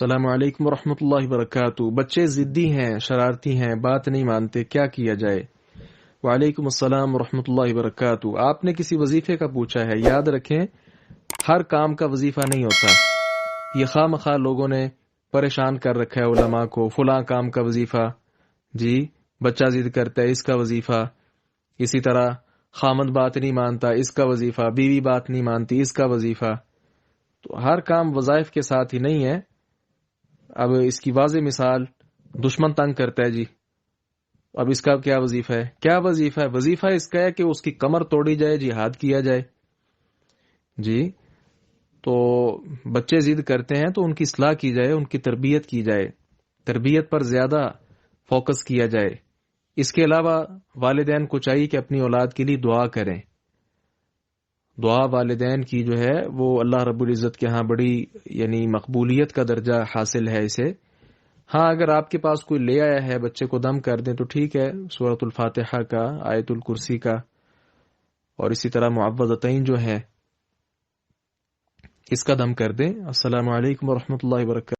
السلام علیکم ورحمۃ اللہ وبرکاتہ۔ بچے ضدی ہیں، شرارتی ہیں، بات نہیں مانتے، کیا کیا جائے؟ وعلیکم السلام ورحمۃ اللہ وبرکاتہ۔ آپ نے کسی وظیفے کا پوچھا ہے، یاد رکھیں ہر کام کا وظیفہ نہیں ہوتا۔ یہ خواہ مخواہ لوگوں نے پریشان کر رکھا ہے علماء کو، فلاں کام کا وظیفہ، جی بچہ ضد کرتا ہے اس کا وظیفہ، اسی طرح خامد بات نہیں مانتا اس کا وظیفہ، بیوی بات نہیں مانتی اس کا وظیفہ۔ تو ہر کام وظائف کے ساتھ ہی نہیں ہے۔ اب اس کی واضح مثال، دشمن تنگ کرتا ہے جی، اب اس کا کیا وظیفہ ہے؟ کیا وظیفہ ہے؟ وظیفہ اس کا ہے کہ اس کی کمر توڑی جائے، جہاد کیا جائے۔ جی تو بچے ضد کرتے ہیں تو ان کی اصلاح کی جائے، ان کی تربیت کی جائے، تربیت پر زیادہ فوکس کیا جائے۔ اس کے علاوہ والدین کو چاہیے کہ اپنی اولاد کے لیے دعا کریں۔ دعا والدین کی جو ہے وہ اللہ رب العزت کے ہاں بڑی یعنی مقبولیت کا درجہ حاصل ہے اسے۔ ہاں اگر آپ کے پاس کوئی لے آیا ہے بچے کو دم کر دیں تو ٹھیک ہے، سورۃ الفاتحہ کا، آیت الکرسی کا، اور اسی طرح معوذتین جو ہے اس کا دم کر دیں۔ السلام علیکم ورحمۃ اللہ وبرکاتہ۔